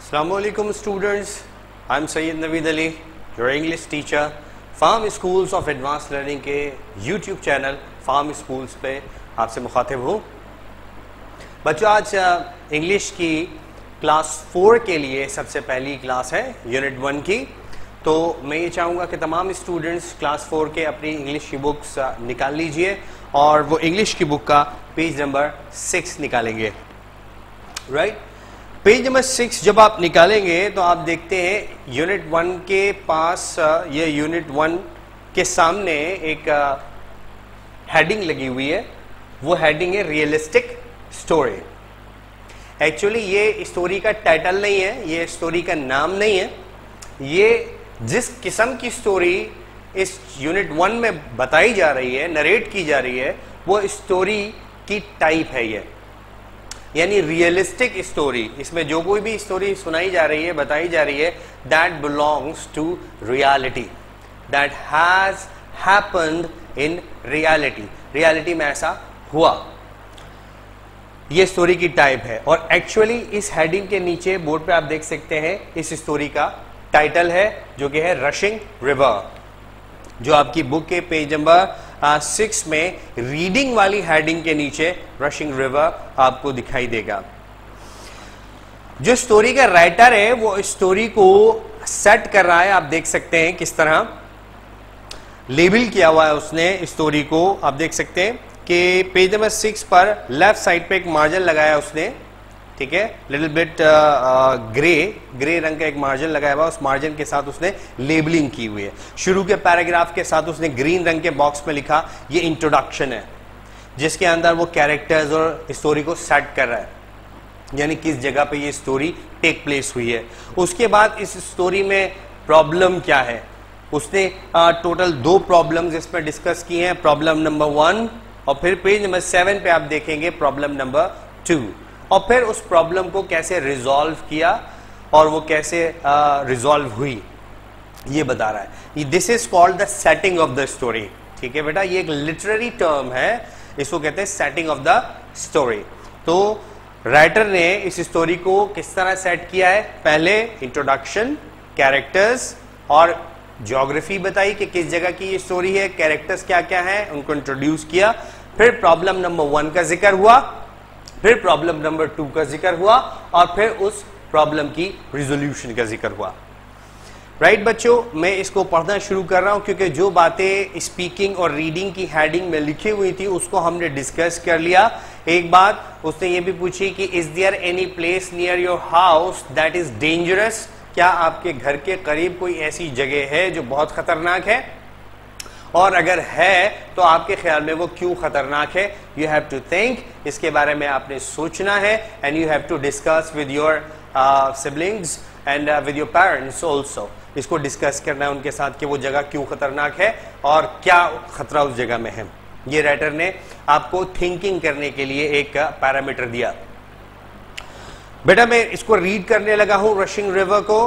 Assalamualaikum students, I am Sayyid Naveed Ali, your English teacher, farm schools of advance learning के YouTube channel farm schools पे आपसे मुखातिब हूँ। बच्चों, आज इंग्लिश की क्लास 4 के लिए सबसे पहली क्लास है यूनिट 1 की। तो मैं ये चाहूँगा कि तमाम स्टूडेंट्स क्लास 4 के अपनी इंग्लिश की बुक्स निकाल लीजिए और वो इंग्लिश की बुक का पेज नंबर 6 निकालेंगे। राइट, पेज नंबर 6 जब आप निकालेंगे तो आप देखते हैं यूनिट 1 के पास ये यूनिट 1 के सामने एक हेडिंग लगी हुई है। वो हेडिंग है रियलिस्टिक स्टोरी। एक्चुअली ये स्टोरी का टाइटल नहीं है, ये स्टोरी का नाम नहीं है। ये जिस किस्म की स्टोरी इस यूनिट 1 में बताई जा रही है, नरेट की जा रही है, वो स्टोरी की टाइप है ये, यानी रियलिस्टिक स्टोरी। इसमें जो कोई भी स्टोरी सुनाई जा रही है, बताई जा रही है, that belongs to reality, that has happened in reality. Reality में ऐसा हुआ, ये स्टोरी की टाइप है। और एक्चुअली इस हेडिंग के नीचे बोर्ड पे आप देख सकते हैं इस स्टोरी का टाइटल है, जो कि है रशिंग रिवर, जो आपकी बुक के पेज नंबर 6 में रीडिंग वाली हेडिंग के नीचे रशिंग रिवर आपको दिखाई देगा। जो स्टोरी का राइटर है वो स्टोरी को सेट कर रहा है। आप देख सकते हैं किस तरह लेबल किया हुआ है उसने स्टोरी को। आप देख सकते हैं कि पेज नंबर 6 पर लेफ्ट साइड पे एक मार्जिन लगाया उसने, ठीक है, लिटिल बिट ग्रे रंग का एक मार्जिन लगाया हुआ, उस मार्जिन के साथ उसने लेबलिंग की हुई है। शुरू के पैराग्राफ के साथ उसने ग्रीन रंग के बॉक्स में लिखा ये इंट्रोडक्शन है, जिसके अंदर वो कैरेक्टर्स और स्टोरी को सेट कर रहा है, यानी किस जगह पे ये स्टोरी टेक प्लेस हुई है। उसके बाद इस स्टोरी में प्रॉब्लम क्या है, उसने टोटल 2 प्रॉब्लम्स इसमें डिस्कस की हैं। प्रॉब्लम नंबर 1 और फिर पेज नंबर 7 पे आप देखेंगे प्रॉब्लम नंबर 2, और फिर उस प्रॉब्लम को कैसे रिजॉल्व किया और वो कैसे रिजॉल्व हुई ये बता रहा है। This is called the setting of the story. ठीक है बेटा, ये एक लिटरेरी टर्म है, इसको कहते हैं सेटिंग ऑफ द स्टोरी। तो राइटर ने इस स्टोरी को किस तरह सेट किया है, पहले इंट्रोडक्शन, कैरेक्टर्स और ज्योग्राफी बताई कि किस जगह की ये स्टोरी है, कैरेक्टर्स क्या क्या है, उनको इंट्रोड्यूस किया। फिर प्रॉब्लम नंबर 1 का जिक्र हुआ, फिर प्रॉब्लम नंबर 2 का जिक्र हुआ, और फिर उस प्रॉब्लम की रिजोल्यूशन का जिक्र हुआ। राइट बच्चों, मैं इसको पढ़ना शुरू कर रहा हूं क्योंकि जो बातें स्पीकिंग और रीडिंग की हेडिंग में लिखी हुई थी उसको हमने डिस्कस कर लिया। एक बात उसने ये भी पूछी कि is there any place near your house that is dangerous, क्या आपके घर के करीब कोई ऐसी जगह है जो बहुत खतरनाक है, और अगर है तो आपके ख्याल में वो क्यों खतरनाक है। यू हैव टू थिंक, इसके बारे में आपने सोचना है, and you have to discuss with your siblings and with your parents also. इसको डिस्कस करना है उनके साथ कि वो जगह क्यों खतरनाक है और क्या खतरा उस जगह में है। ये राइटर ने आपको थिंकिंग करने के लिए एक पैरामीटर दिया। बेटा मैं इसको रीड करने लगा हूं रशिंग रिवर को।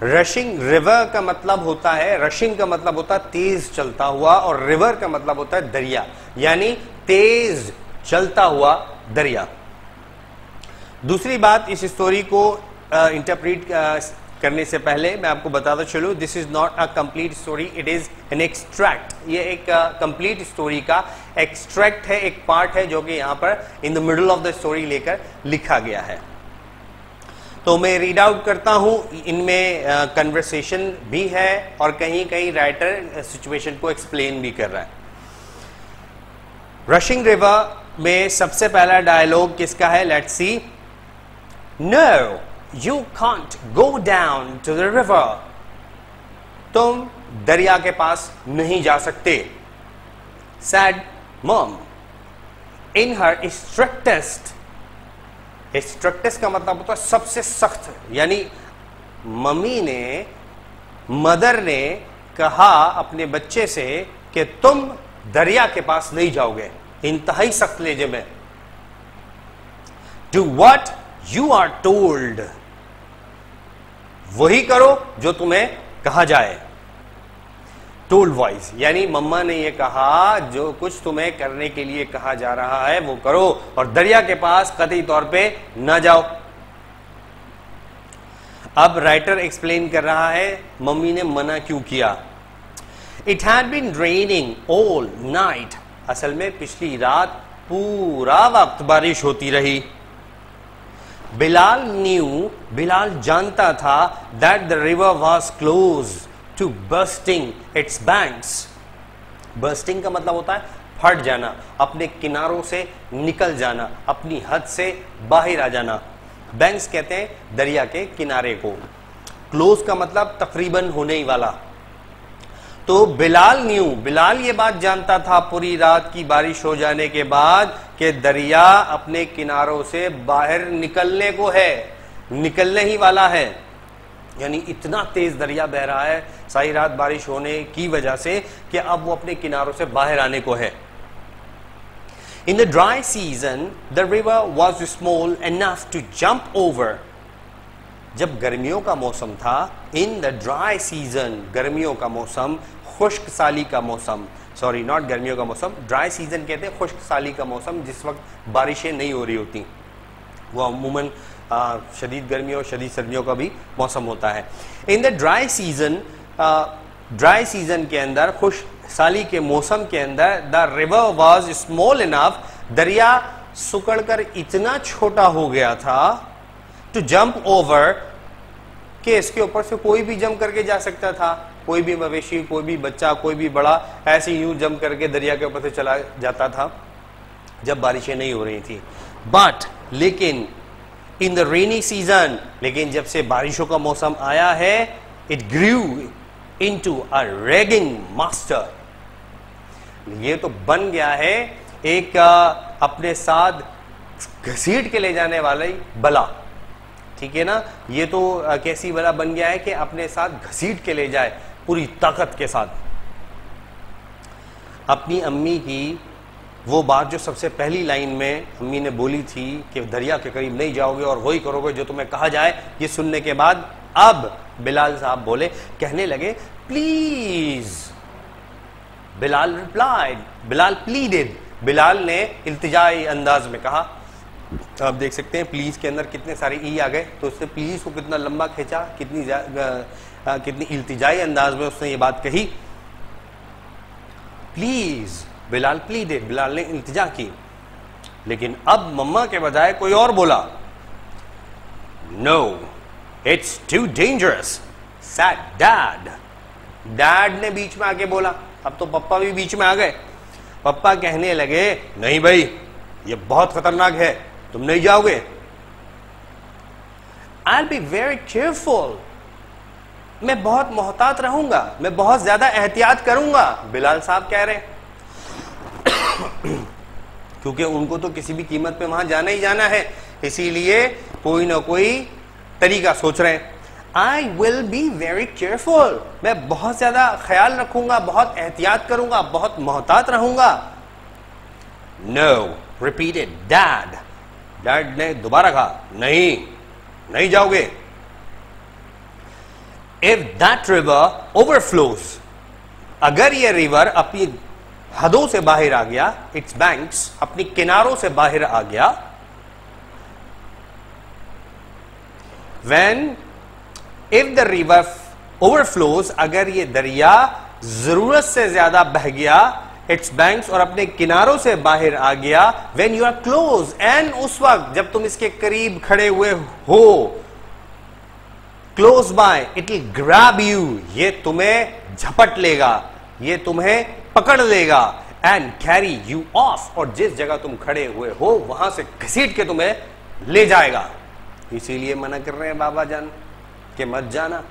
रशिंग रिवर का मतलब होता है, रशिंग का मतलब होता है तेज चलता हुआ, और रिवर का मतलब होता है दरिया, यानी तेज चलता हुआ दरिया। दूसरी बात, इस स्टोरी को इंटरप्रेट करने से पहले मैं आपको बताता चलूं, this is not a complete story, it is an extract. ये एक कंप्लीट स्टोरी का एक्सट्रैक्ट है, एक पार्ट है जो कि यहां पर in the middle of the story लेकर लिखा गया है। तो मैं रीड आउट करता हूं, इनमें कन्वर्सेशन भी है और कहीं कहीं राइटर सिचुएशन को एक्सप्लेन भी कर रहा है। रशिंग रिवर में सबसे पहला डायलॉग किसका है, let's see. No you can't go down to the river, तुम दरिया के पास नहीं जा सकते। Said mom in her strictest strictest का मतलब होता है सबसे सख्त, यानी मम्मी ने, मदर ने कहा अपने बच्चे से कि तुम दरिया के पास नहीं जाओगे, इंतहाई सख्त लहजे में। Do what you are told, वही करो जो तुम्हें कहा जाए। टोल्ड वॉइस यानी मम्मा ने यह कहा जो कुछ तुम्हें करने के लिए कहा जा रहा है वो करो, और दरिया के पास कतई तौर पे ना जाओ। अब राइटर एक्सप्लेन कर रहा है मम्मी ने मना क्यों किया। It had been raining all night, असल में पिछली रात पूरा वक्त बारिश होती रही। बिलाल न्यू, बिलाल जानता था that the river was close to bursting its banks. Bursting का मतलब होता है फट जाना, अपने किनारों से निकल जाना, अपनी हद से बाहर आ जाना। बैंक्स कहते हैं दरिया के किनारे को। क्लोज का मतलब तकरीबन होने ही वाला। तो बिलाल न्यू, बिलाल ये बात जानता था पूरी रात की बारिश हो जाने के बाद कि दरिया अपने किनारों से बाहर निकलने को है, निकलने ही वाला है। यानी इतना तेज दरिया बह रहा है सारी रात बारिश होने की वजह से कि अब वो अपने किनारों से बाहर आने को है। In the dry season, the river was small enough to jump over. जब गर्मियों का मौसम था, in the dry season, गर्मियों का मौसम, खुश्क साली का मौसम, सॉरी नॉट गर्मियों का मौसम, ड्राई सीजन कहते हैं खुश्क साली का मौसम, जिस वक्त बारिशें नहीं हो रही होती। वो अमूमन शदीद गर्मियों और शदीद सर्दियों का भी मौसम होता है। In the dry season, dry season के अंदर, खुश साली के मौसम के अंदर, the river was small enough, दरिया सुकड़कर इतना छोटा हो गया था, टू जंप ओवर, कि इसके ऊपर से कोई भी जंप करके जा सकता था। कोई भी मवेशी, कोई भी बच्चा, कोई भी बड़ा ऐसे यूं जंप करके दरिया के ऊपर से चला जाता था जब बारिशें नहीं हो रही थी। बट लेकिन इन द रेनी सीजन, लेकिन जब से बारिशों का मौसम आया है, it grew into a ragging master, ये तो बन गया है एक अपने साथ घसीट के ले जाने वाला ही बला। ठीक है ना, ये तो कैसी बला बन गया है कि अपने साथ घसीट के ले जाए पूरी ताकत के साथ। अपनी अम्मी की वो बात जो सबसे पहली लाइन में अम्मी ने बोली थी कि दरिया के करीब नहीं जाओगे और वही करोगे जो तुम्हें कहा जाए, ये सुनने के बाद अब बिलाल साहब बोले, कहने लगे please. Bilal replied, Bilal pleaded, Bilal ने इल्तिजाई अंदाज में कहा। आप देख सकते हैं प्लीज के अंदर कितने सारे ई आ गए, तो उसने प्लीज को कितना लंबा खींचा, कितनी इल्तिजाई अंदाज में उसने ये बात कही। प्लीज, बिलाल प्लीडेड, बिलाल ने इल्तिजा की। लेकिन अब मम्मा के बजाय कोई और बोला, no it's too dangerous, said dad. Dad ने बीच में आके बोला, अब तो पप्पा भी बीच में आ गए। पप्पा कहने लगे, नहीं भाई ये बहुत खतरनाक है, तुम नहीं जाओगे। I'll be very careful, मैं बहुत मोहतात रहूंगा, मैं बहुत ज्यादा एहतियात करूंगा, बिलाल साहब कह रहे हैं। क्योंकि उनको तो किसी भी कीमत पे वहां जाना ही जाना है, इसीलिए कोई ना कोई तरीका सोच रहे हैं। I will be very careful, मैं बहुत ज्यादा ख्याल रखूंगा, बहुत एहतियात करूंगा, बहुत मोहतात रहूंगा। No, repeated dad, डैड ने दोबारा कहा, नहीं, नहीं जाओगे। If that river overflows, अगर ये रिवर अपनी हदों से बाहर आ गया, इट्स बैंक्स, अपनी किनारों से बाहर आ गया, when if the river overflows, अगर ये दरिया जरूरत से ज्यादा बह गया, इट्स बैंक्स, और अपने किनारों से बाहर आ गया, when you are close, and उस वक्त जब तुम इसके करीब खड़े हुए हो, close by, it will grab you, ये तुम्हें झपट लेगा, ये तुम्हें पकड़ लेगा, and carry you off, और जिस जगह तुम खड़े हुए हो वहां से घसीट के तुम्हें ले जाएगा। इसीलिए मना कर रहे हैं बाबा जान कि मत जाना।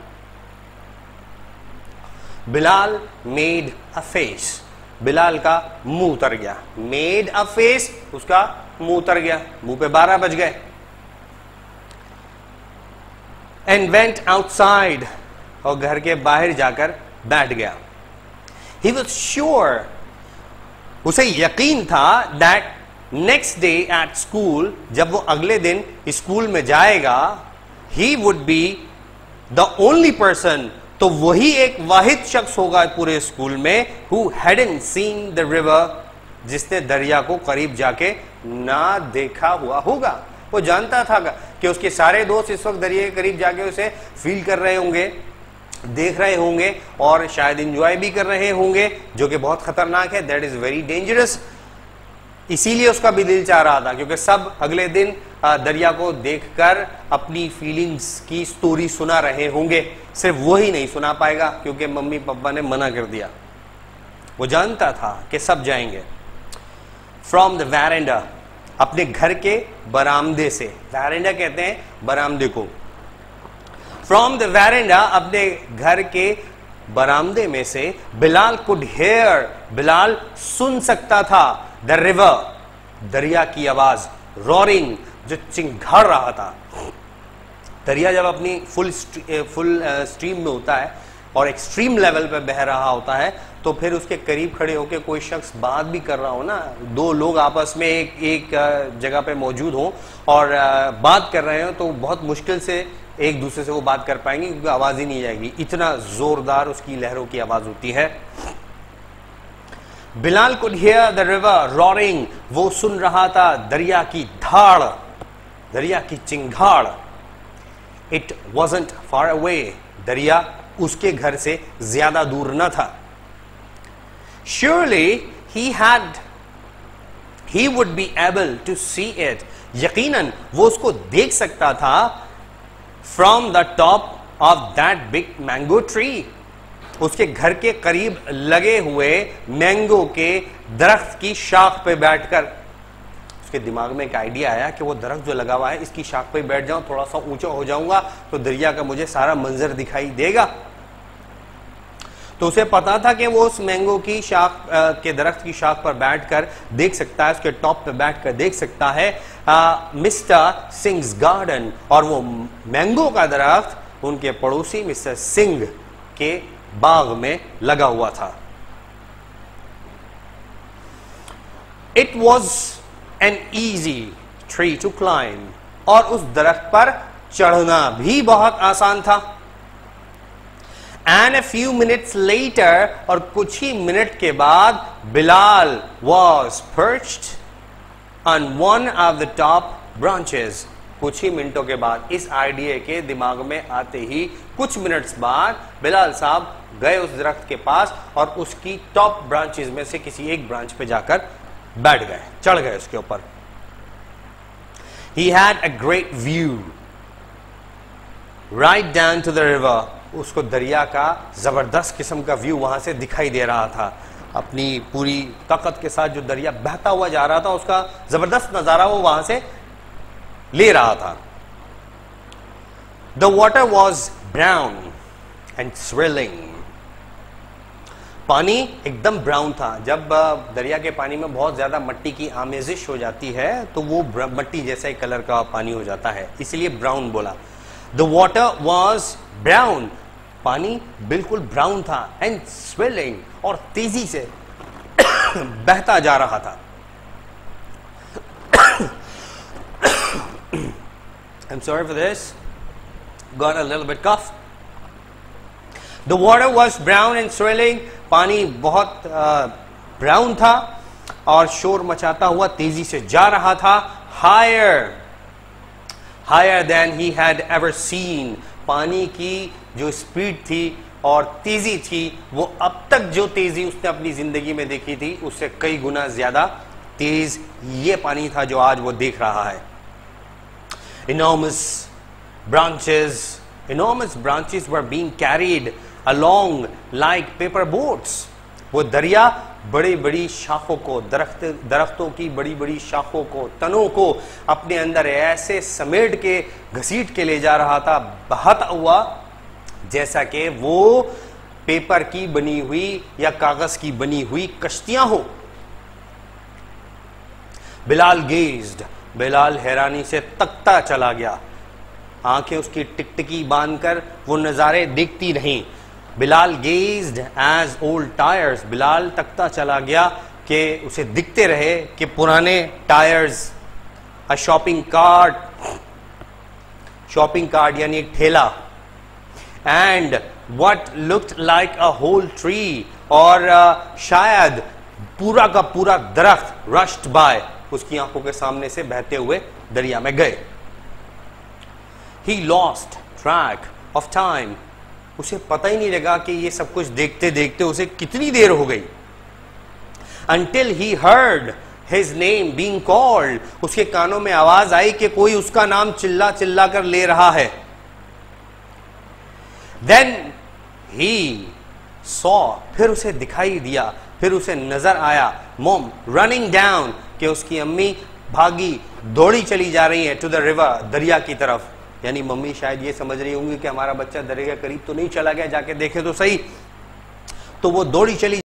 Bilal made a face, Bilal का मुंह उतर गया। मेड अ फेस, उसका मुंह उतर गया, मुंह पे 12 बज गए। एंड वेंट आउटसाइड, और घर के बाहर जाकर बैठ गया. ही वॉज श्योर, उसे यकीन था that next day at school, जब वो अगले दिन स्कूल में जाएगा, he would be the only person, तो वही एक वाहिद शख्स होगा पूरे स्कूल में, who hadn't seen the river, जिसने दरिया को करीब जाके ना देखा हुआ होगा. वो जानता था कि उसके सारे दोस्त इस वक्त दरिया के करीब जाके उसे फील कर रहे होंगे, देख रहे होंगे और शायद एंजॉय भी कर रहे होंगे, जो कि बहुत खतरनाक है. That is very dangerous. इसीलिए उसका भी दिल चाह रहा था, क्योंकि सब अगले दिन दरिया को देखकर अपनी फीलिंग्स की स्टोरी सुना रहे होंगे. सिर्फ वो ही नहीं सुना पाएगा, क्योंकि मम्मी पापा ने मना कर दिया. वो जानता था कि सब जाएंगे. फ्रॉम द वैरेंडा, अपने घर के बरामदे से, वैरेंडा कहते हैं बरामदे को. फ्रॉम द वैरेंडा, अपने घर के बरामदे में से, बिलाल कुड हेयर, बिलाल सुन सकता था, द रिवर, दरिया की आवाज, रोरिंग, जो चिंघाड़ रहा था. दरिया जब अपनी फुल स्ट्रीम में होता है और एक्सट्रीम लेवल पे बह रहा होता है, तो फिर उसके करीब खड़े होकर कोई शख्स बात भी कर रहा हो ना, दो लोग आपस में एक जगह पे मौजूद हो और बात कर रहे हो, तो बहुत मुश्किल से एक दूसरे से वो बात कर पाएंगे, क्योंकि आवाज ही नहीं जाएगी, इतना जोरदार उसकी लहरों की आवाज होती है. Bilal could hear the river roaring, वो सुन रहा था दरिया की धाड़, दरिया की चिंगाड़. इट वॉजंट फार अवे, दरिया उसके घर से ज्यादा दूर न था. Surely he would be able to see it, यकीनन वो उसको देख सकता था. From the top of that big mango tree, उसके घर के करीब लगे हुए मैंगो के दरख्त की शाख पे बैठकर उसके दिमाग में एक आइडिया आया कि वो दरख्त जो लगा हुआ है, इसकी शाख पे बैठ जाऊं, थोड़ा सा ऊंचा हो जाऊंगा तो दरिया का मुझे सारा मंजर दिखाई देगा. तो उसे पता था कि वो उस मैंगो की शाख के दरख्त की शाख पर बैठकर देख सकता है, उसके टॉप पे बैठकर देख सकता है मिस्टर सिंग्स गार्डन, और वो मैंगो का दरख्त उनके पड़ोसी मिस्टर सिंह के बाग में लगा हुआ था. It was an easy tree to climb, और उस दरख्त पर चढ़ना भी बहुत आसान था. And a few minutes later, और कुछ ही मिनट के बाद, Bilal was perched on one of the top branches. कुछ ही मिनटों के बाद, इस आइडिया के दिमाग में आते ही कुछ मिनट्स बाद, बिलाल साहब गए उस दरख्त के पास और उसकी टॉप ब्रांचेस में से किसी एक ब्रांच पे जाकर बैठ गए, चढ़ गए उसके ऊपर. He had a great view right down to the river. उसको दरिया का जबरदस्त किस्म का व्यू वहां से दिखाई दे रहा था. अपनी पूरी ताकत के साथ जो दरिया बहता हुआ जा रहा था, उसका जबरदस्त नजारा वो वहां से ले रहा था. The water was brown and swirling. पानी एकदम ब्राउन था. जब दरिया के पानी में बहुत ज्यादा मिट्टी की आमेजिश हो जाती है, तो वो मिट्टी जैसा कलर का पानी हो जाता है, इसलिए ब्राउन बोला. The water was brown, पानी बिल्कुल ब्राउन था. And swirling, और तेजी से बहता जा रहा था. I'm sorry for this. Got a little bit cough. The water was brown and swirling. पानी बहुत ब्राउन था और शोर मचाता हुआ तेजी से जा रहा था. Higher than he had ever seen. पानी की जो स्पीड थी और तेजी थी, वो अब तक जो तेजी उसने अपनी जिंदगी में देखी थी, उससे कई गुना ज्यादा तेज ये पानी था जो आज वो देख रहा है. Enormous branches were being carried along like paper boats. वो दरिया बड़ी बड़ी शाखों को, दरख्तों की बड़ी बड़ी शाखों को, तनों को अपने अंदर ऐसे समेट के घसीट के ले जा रहा था, बहता हुआ, जैसा कि वो पेपर की बनी हुई या कागज की बनी हुई कश्तियां हो. बिलाल गेज्ड, बिलाल हैरानी से तकता चला गया. आंखें उसकी टिकटिकी बांधकर वो नज़ारे देखती रहीं। Bilal gazed as old tires, Bilal तकता चला गया कि उसे दिखते रहे कि पुराने टायर्स। अ शॉपिंग कार्ट यानी एक ठेला। And what looked like a whole tree, और शायद पूरा का पूरा दरख्त रश्ड बाय, उसकी आंखों के सामने से बहते हुए दरिया में गए। He lost track of time, उसे पता ही नहीं लगा कि ये सब कुछ देखते देखते उसे कितनी देर हो गई। Until he heard his name being called, उसके कानों में आवाज आई कि कोई उसका नाम चिल्ला चिल्ला कर ले रहा है। Then he saw, फिर उसे दिखाई दिया, फिर उसे नजर आया, Mom running down, कि उसकी अम्मी भागी दौड़ी चली जा रही है टू द रिवर, दरिया की तरफ। यानी मम्मी शायद ये समझ रही होंगी कि हमारा बच्चा दरिया के करीब तो नहीं चला गया, जाके देखे तो सही। तो वो दौड़ी चली